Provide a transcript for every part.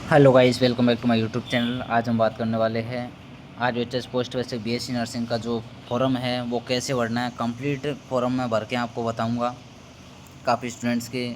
Hello guys, welcome back to my YouTube channel. आज हम बात करने वाले हैं आरयूएचएस पोस्ट वैसे बीएससी नर्सिंग का जो फॉर्म है वो कैसे भरना है। कंप्लीट फॉर्म में भर के आपको बताऊंगा। काफ़ी स्टूडेंट्स के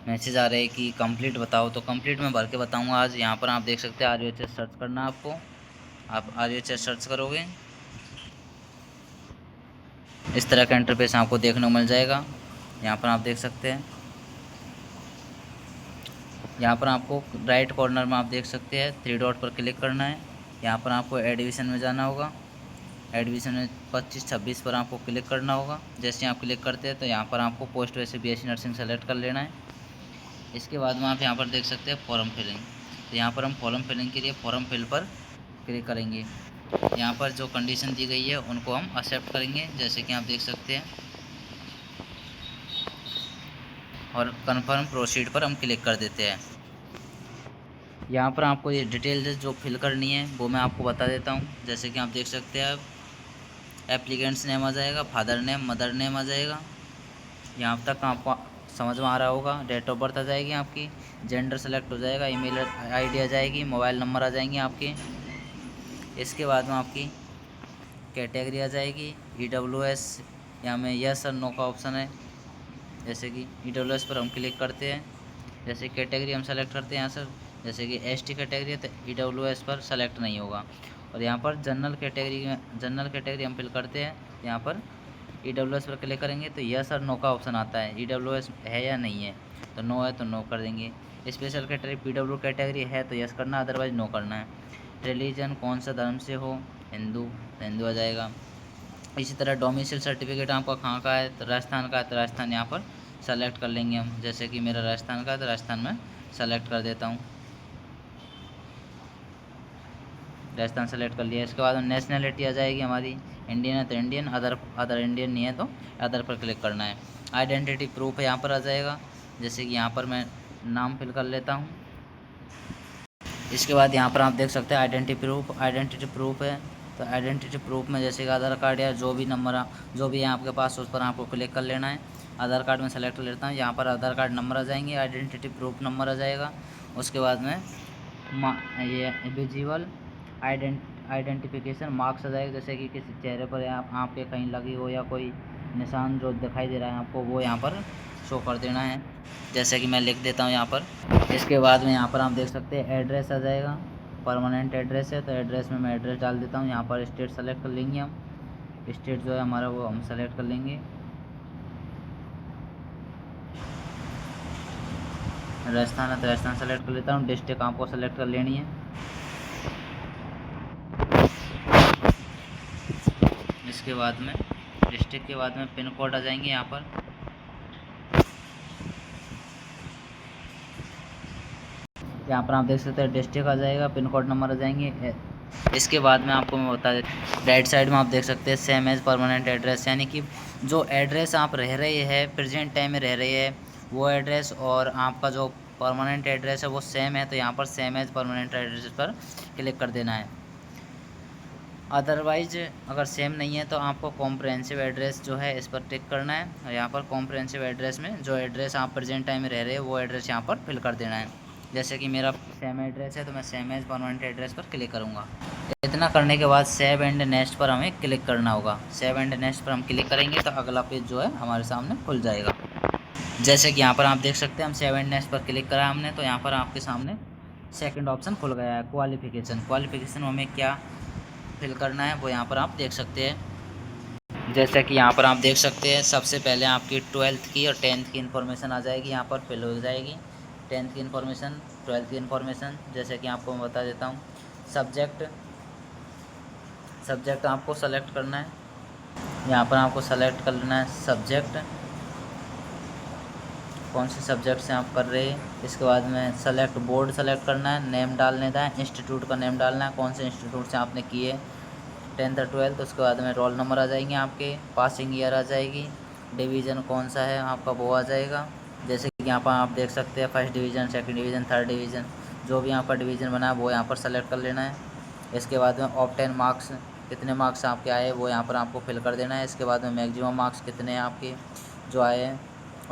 मैसेज आ रहे हैं कि कंप्लीट बताओ, तो कंप्लीट में भर के बताऊंगा आज। यहाँ पर आप देख सकते हैं आरयूएचएस सर्च करना है आपको। आप आरयूएचएस सर्च करोगे, इस तरह का इंटरफेस आपको देखने को मिल जाएगा। यहाँ पर आप देख सकते हैं, यहाँ पर आपको राइट कॉर्नर में आप देख सकते हैं 3 डॉट पर क्लिक करना है। यहाँ पर आपको एडमिशन में जाना होगा। एडमिशन में 25-26 पर आपको क्लिक करना होगा। जैसे आप क्लिक करते हैं तो यहाँ पर आपको पोस्ट वैसे बीएससी नर्सिंग सेलेक्ट कर लेना है। इसके बाद में आप यहाँ पर देख सकते हैं फॉर्म फिलिंग। तो यहाँ पर हम फॉर्म फिलिंग के लिए फॉर्म फिल पर क्लिक करेंगे। यहाँ पर जो कंडीशन दी गई है उनको हम एक्सेप्ट करेंगे, जैसे कि आप देख सकते हैं, और कन्फर्म प्रोसीड पर हम क्लिक कर देते हैं। यहाँ पर आपको ये डिटेल्स जो फिल करनी है वो मैं आपको बता देता हूँ। जैसे कि आप देख सकते हैं, एप्लीकेंट्स नेम आ जाएगा, फादर नेम, मदर नेम आ जाएगा। यहाँ तक आपको समझ में आ रहा होगा। डेट ऑफ बर्थ आ जाएगी आपकी, जेंडर सेलेक्ट हो जाएगा, ईमेल आईडी आ जाएगी, मोबाइल नंबर आ जाएंगे आपके। इसके बाद में आपकी कैटेगरी आ जाएगी, ईडब्ल्यूएस, यहाँ में यस और नो का ऑप्शन है। जैसे कि ईडब्ल्यूएस पर हम क्लिक करते हैं, जैसे कैटेगरी हम सेलेक्ट करते हैं यहाँ से। जैसे कि एसटी कैटेगरी है तो ईडब्ल्यूएस पर सेलेक्ट नहीं होगा। और यहाँ पर जनरल कैटेगरी हम फिल करते हैं। यहाँ पर ईडब्ल्यूएस पर क्लिक करेंगे तो यस और नो का ऑप्शन आता है, ईडब्ल्यूएस है या नहीं है। तो नो है तो नो कर देंगे। स्पेशल कैटेगरी पीडब्ल्यू कैटेगरी है तो यस करना, अदरवाइज नो करना है। रिलीजन कौन सा धर्म से हो, हिंदू, तो हिंदू आ जाएगा। इसी तरह डोमिसाइल सर्टिफिकेट आपका कहाँ का है, तो राजस्थान का है तो राजस्थान यहाँ पर सेलेक्ट कर लेंगे हम। जैसे कि मेरा राजस्थान का है तो राजस्थान में सेलेक्ट कर देता हूँ। राजस्थान सेलेक्ट कर लिया। इसके बाद नेशनलिटी आ जाएगी हमारी, इंडियन है तो इंडियन, अदर इंडियन नहीं है तो अदर पर क्लिक करना है। आइडेंटिटी प्रूफ है यहाँ पर आ जाएगा। जैसे कि यहाँ पर मैं नाम फिल कर लेता हूँ। इसके बाद यहाँ पर आप देख सकते हैं आइडेंटिटी प्रूफ है। तो आइडेंटिटी प्रूफ में जैसे कि आधार कार्ड या जो भी नंबर जो भी है आपके पास, उस पर आपको क्लिक कर लेना है। आधार कार्ड में सेलेक्ट कर लेता हूँ। यहाँ पर आधार कार्ड नंबर आ जाएंगे, आइडेंटिटी प्रूफ नंबर आ जाएगा। उसके बाद में ये विजुअल आइडेंटिफिकेशन मार्क्स आ जाएगा। जैसे कि किसी चेहरे पर आपके कहीं लगी हो या कोई निशान जो दिखाई दे रहा है आपको, वो यहाँ पर शो कर देना है। जैसे कि मैं लिख देता हूँ यहाँ पर। इसके बाद में यहाँ पर आप देख सकते हैं एड्रेस आ जाएगा, परमानेंट एड्रेस है तो एड्रेस में मैं एड्रेस डाल देता हूँ। यहाँ पर स्टेट सेलेक्ट कर लेंगे हम। स्टेट जो है हमारा वो हम सेलेक्ट कर लेंगे। राजस्थान है तो राजस्थान सेलेक्ट कर लेता हूँ। डिस्ट्रिक्ट आपको सेलेक्ट कर लेनी है। इसके बाद में डिस्ट्रिक्ट के बाद में पिन कोड आ जाएंगे यहाँ पर। यहाँ पर आप देख सकते हैं डिस्ट्रिक्ट आ जाएगा, पिन कोड नंबर आ जाएंगे। इसके बाद में आपको मैं बता देता, राइट साइड में आप देख सकते हैं सेम एज परमानेंट एड्रेस, यानी कि जो एड्रेस आप रह रहे हैं प्रेजेंट टाइम में रह रहे हैं वो एड्रेस और आपका जो परमानेंट एड्रेस है वो सेम है। तो यहाँ पर सेम एज परमानेंट एड्रेस पर क्लिक कर देना है। अदरवाइज अगर सेम नहीं है तो आपको कॉम्प्रहेंसिव एड्रेस जो है इस पर टिक करना है। और यहाँ पर कॉम्प्रहेंसिव एड्रेस में जो एड्रेस आप प्रेजेंट टाइम में रह रहे हैं वो एड्रेस यहाँ पर फिल कर देना है। जैसे कि मेरा सेम एड्रेस है तो मैं सेम एज परमानेंट एड्रेस पर क्लिक करूँगा। इतना करने के बाद सेव एंड नेक्स्ट पर हमें क्लिक करना होगा। सेव एंड नेक्स्ट पर हम क्लिक करेंगे तो अगला पेज जो है हमारे सामने खुल जाएगा। जैसे कि यहाँ पर आप देख सकते हैं हम सेव एंड नेक्स्ट पर क्लिक करा हमने, तो यहाँ पर आपके सामने सेकंड ऑप्शन खुल गया है, क्वालिफिकेशन में हमें क्या फिल करना है वो यहाँ पर आप देख सकते हैं। जैसे कि यहाँ पर आप देख सकते हैं सबसे पहले आपकी 12th की और 10th की इन्फॉर्मेशन आ जाएगी, यहाँ पर फिल हो जाएगी। 10th की इन्फॉर्मेशन, 12th की इन्फॉर्मेशन। जैसे कि आपको मैं बता देता हूँ, सब्जेक्ट आपको सेलेक्ट करना है। यहाँ पर आपको सेलेक्ट कर लेना है सब्जेक्ट, कौन से सब्जेक्ट से आप कर रहे हैं। इसके बाद में सेलेक्ट बोर्ड सेलेक्ट करना है, नेम डालने का है, इंस्टीट्यूट का नेम डालना है, कौन से इंस्टीट्यूट से आपने किए 10th और 12th। उसके बाद में रोल नंबर आ जाएंगे आपके, पासिंग ईयर आ जाएगी, डिवीज़न कौन सा है आपका वो आ जाएगा। जैसे कि यहाँ पर आप देख सकते हैं first division, second division, third division, जो भी यहाँ पर डिवीज़न बना है वो यहाँ पर सेलेक्ट कर लेना है। इसके बाद में ऑब्टेन मार्क्स, कितने मार्क्स आपके आए वो यहाँ पर आपको फिल कर देना है। इसके बाद में मैक्सिमम मार्क्स कितने आपके जो आए हैं,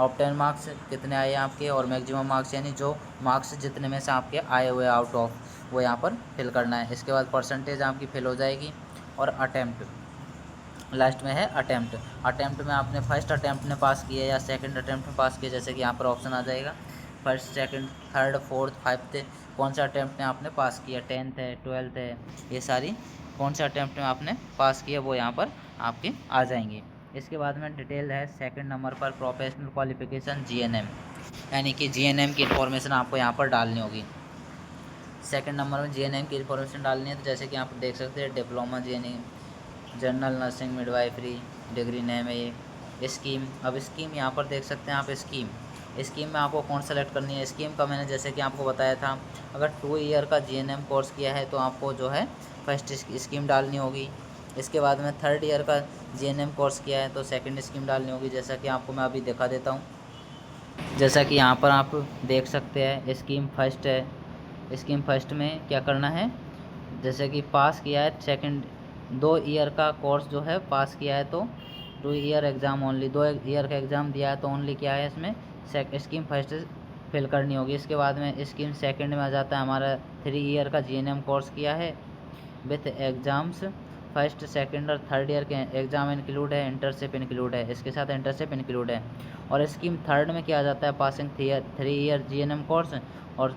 ऑब्टेन मार्क्स कितने आए आपके, और मैक्सिमम मार्क्स यानी जो मार्क्स जितने में से आपके आए हुए आउट ऑफ, वो यहाँ पर फिल करना है। इसके बाद परसेंटेज आपकी फिल हो जाएगी। और अटैम्प्ट लास्ट में है। अटैम्प्ट में आपने फर्स्ट अटैम्प्ट में पास किया या सेकंड अटैम्प्ट में पास किया, जैसे कि यहाँ पर ऑप्शन आ जाएगा first, second, third, fourth, fifth, कौन सा अटैम्प्ट में आपने पास किया, 10th है, 12th है, ये सारी कौन सा अटैम्प्ट में आपने पास किया वो यहाँ पर आपके आ जाएंगे। इसके बाद में डिटेल है सेकंड नंबर पर प्रोफेशनल क्वालिफिकेशन जीएनएम, यानी कि जीएनएम की इन्फॉर्मेशन आपको यहाँ पर डालनी होगी। सेकंड नंबर में जीएनएम की इन्फॉर्मेशन डालनी है, तो जैसे कि आप देख सकते हैं diploma GNM, general nursing midwifery, degree name है ये स्कीम। अब स्कीम यहाँ पर देख सकते हैं आप, स्कीम में आपको कौन सेलेक्ट करनी है। स्कीम का मैंने जैसे कि आपको बताया था, अगर 2 ईयर का जीएनएम कोर्स किया है तो आपको जो है फर्स्ट स्कीम डालनी होगी। इसके बाद में 3rd ईयर का जीएनएम कोर्स किया है तो सेकंड स्कीम डालनी होगी, जैसा कि आपको मैं अभी दिखा देता हूँ। जैसा कि यहाँ पर आप देख सकते हैं स्कीम फर्स्ट है। स्कीम फर्स्ट में क्या करना है, जैसे कि पास किया है सेकंड 2 ईयर का कोर्स जो है पास किया है तो 2 ईयर एग्ज़ाम ओनली, 2 ईयर का एग्ज़ाम दिया है तो ओनली क्या है इसमें स्कीम फर्स्ट फिल करनी होगी। इसके बाद में स्कीम सेकंड में आ जाता है हमारा 3 ईयर का जीएनएम कोर्स किया है विथ एग्ज़ाम्स फर्स्ट, सेकंड और 3rd ईयर के एग्ज़ाम इंक्लूड है, इंटर्नशिप इंक्लूड है, इसके साथ इंटर्नशिप इंक्लूड है। और स्कीम थर्ड में क्या आ जाता है, पासिंग 3 ईयर जीएनएम कोर्स और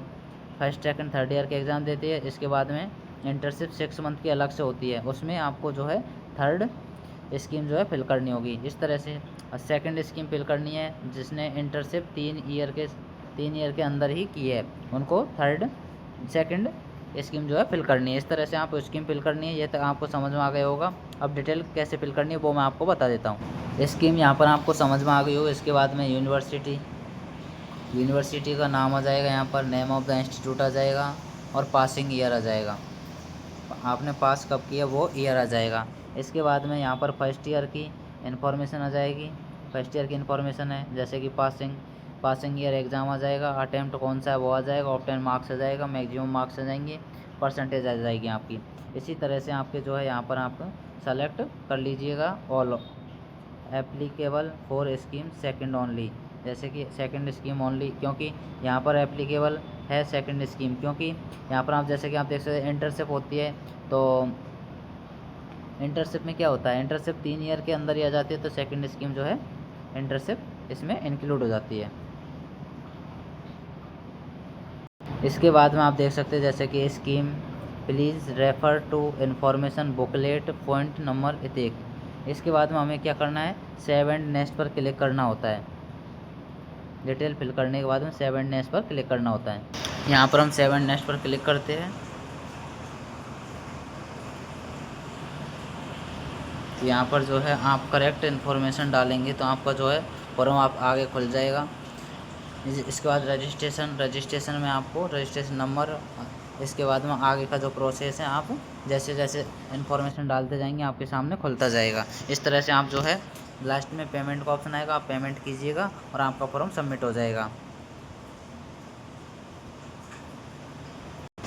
फर्स्ट, सेकंड, 3rd ईयर के एग्ज़ाम देती है। इसके बाद में इंटर्नशिप 6 मंथ की अलग से होती है, उसमें आपको जो है 3rd स्कीम जो है फिल करनी होगी। इस तरह से सेकंड स्कीम फिल करनी है जिसने इंटर्नशिप 3 ईयर के अंदर ही की है, उनको सेकंड स्कीम जो है फिल करनी है। इस तरह से आप स्कीम फिल करनी है। ये तक आपको समझ में आ गया होगा। अब डिटेल कैसे फिल करनी है वो मैं आपको बता देता हूँ। स्कीम यहाँ पर आपको समझ में आ गई हो। इसके बाद में यूनिवर्सिटी का नाम आ जाएगा, यहाँ पर नेम ऑफ द इंस्टीट्यूट आ जाएगा और पासिंग ईयर आ जाएगा, आपने पास कब किया वो ईयर आ जाएगा। इसके बाद में यहाँ पर फर्स्ट ईयर की इन्फॉर्मेशन आ जाएगी। फर्स्ट ईयर की इन्फॉर्मेशन है जैसे कि पासिंग ईयर एग्ज़ाम आ जाएगा, अटैम्प्ट कौन सा है वो आ जाएगा, ऑब्टेन मार्क्स आ जाएगा, मैक्सिमम मार्क्स आ जाएंगे, परसेंटेज आ जाएगी आपकी। इसी तरह से आपके जो है यहाँ पर आप सेलेक्ट कर लीजिएगा all applicable for scheme second only, जैसे कि सेकंड स्कीम ओनली, क्योंकि यहाँ पर एप्लीकेबल है सेकंड स्कीम, क्योंकि यहाँ पर आप जैसे कि आप देख सकते हैं इंटर्नशिप होती है। तो इंटर्नशिप में क्या होता है, इंटर्नशिप 3 ईयर के अंदर ही आ जाती है, तो सेकंड स्कीम जो है इंटर्नशिप इसमें इंक्लूड हो जाती है। इसके बाद में आप देख सकते हैं जैसे कि scheme please refer to information booklet point number इतेक। इसके बाद में हमें क्या करना है, सेव एंड नेक्स्ट पर क्लिक करना होता है। डिटेल फिल करने के बाद में सेव एंड नेक्स्ट पर क्लिक करना होता है। यहाँ पर हम सेव एंड नेक्स्ट पर क्लिक करते हैं, तो यहाँ पर जो है आप करेक्ट इन्फॉर्मेशन डालेंगे तो आपका जो है फॉर्म आप आगे खुल जाएगा। इसके बाद रजिस्ट्रेशन में आपको रजिस्ट्रेशन नंबर, इसके बाद में आगे का जो प्रोसेस है आप जैसे जैसे इन्फॉर्मेशन डालते जाएंगे आपके सामने खुलता जाएगा। इस तरह से आप जो है लास्ट में पेमेंट का ऑप्शन आएगा, आप पेमेंट कीजिएगा और आपका फॉर्म सबमिट हो जाएगा।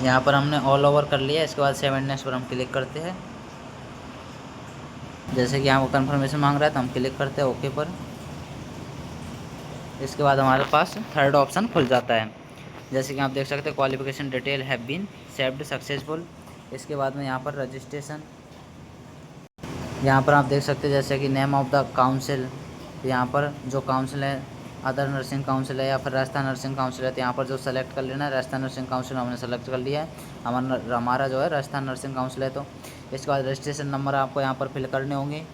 यहाँ पर हमने ऑल ओवर कर लिया। इसके बाद सेव एंड नेक्स्ट पर हम क्लिक करते हैं। जैसे कि हमको कन्फर्मेशन मांग रहा है तो हम क्लिक करते हैं ओके पर। इसके बाद हमारे पास 3rd ऑप्शन खुल जाता है, जैसे कि आप देख सकते हैं qualification detail have been saved successful. इसके बाद में यहाँ पर रजिस्ट्रेशन, यहाँ पर आप देख सकते हैं जैसे कि नेम ऑफ द काउंसिल, यहाँ पर जो काउंसिल है अदर नर्सिंग काउंसिल है या फिर राजस्थान नर्सिंग काउंसिल है, तो यहाँ पर जो सेलेक्ट कर लेना है राजस्थान नर्सिंग काउंसिल हमने सेलेक्ट कर लिया है। हमारा जो है राजस्थान नर्सिंग काउंसिल है। तो इसके बाद रजिस्ट्रेशन नंबर आपको यहाँ पर फिल करने होंगे,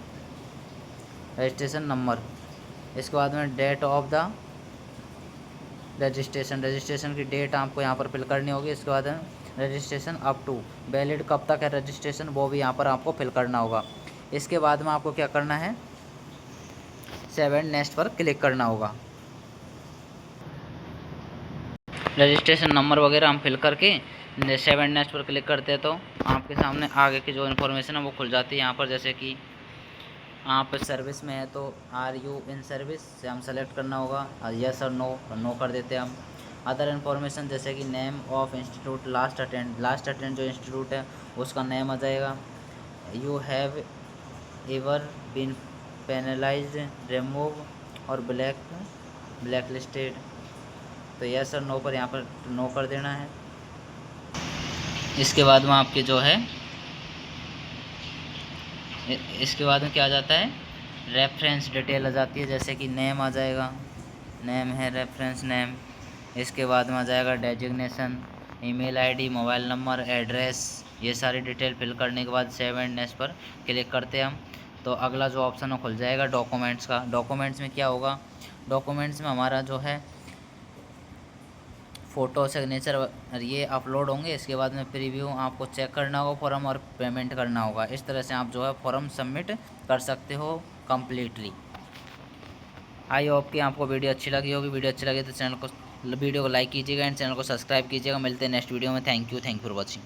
रजिस्ट्रेशन नंबर। इसके बाद में डेट ऑफ द रजिस्ट्रेशन की डेट आपको यहाँ पर फिल करनी होगी। इसके बाद रजिस्ट्रेशन अप टू वैलिड कब तक है रजिस्ट्रेशन वो भी यहाँ पर आपको फिल करना होगा। इसके बाद में आपको क्या करना है, सेव एंड नेक्स्ट पर क्लिक करना होगा। रजिस्ट्रेशन नंबर वगैरह हम फिल करके सेव एंड नेक्स्ट पर क्लिक करते हैं तो आपके सामने आगे की जो इन्फॉर्मेशन है वो खुल जाती है। यहाँ पर जैसे कि आप सर्विस में है तो आर यू इन सर्विस से हम सेलेक्ट करना होगा, यस और नो कर देते हैं हम। अदर इन्फॉर्मेशन जैसे कि name of institute, last attend जो इंस्टीट्यूट है उसका नेम आ जाएगा। You have ever been penalised, remove और ब्लैक ब्लैक लिस्टेड, तो यस सर नो पर यहाँ पर नो कर देना है। इसके बाद में आपके जो है इसके बाद में क्या आ जाता है, रेफरेंस डिटेल आ जाती है, जैसे कि नेम आ जाएगा, नेम है रेफरेंस नेम। इसके बाद में आ जाएगा designation, email ID, mobile number, address, ये सारी डिटेल फिल करने के बाद सेव एंड नेक्स्ट पर क्लिक करते हैं हम। तो अगला जो ऑप्शन है खुल जाएगा डॉक्यूमेंट्स का। डॉक्यूमेंट्स में क्या होगा, डॉक्यूमेंट्स में हमारा जो है फ़ोटो सिग्नेचर ये अपलोड होंगे। इसके बाद में प्रीव्यू आपको चेक करना होगा फॉर्म और पेमेंट करना होगा। इस तरह से आप जो है फॉर्म सबमिट कर सकते हो कम्प्लीटली। आई होप कि आपको वीडियो अच्छी लगी होगी। वीडियो अच्छी लगी तो वीडियो को लाइक कीजिएगा एंड चैनल को सब्सक्राइब कीजिएगा। मिलते हैं नेक्स्ट वीडियो में। Thank you for watching.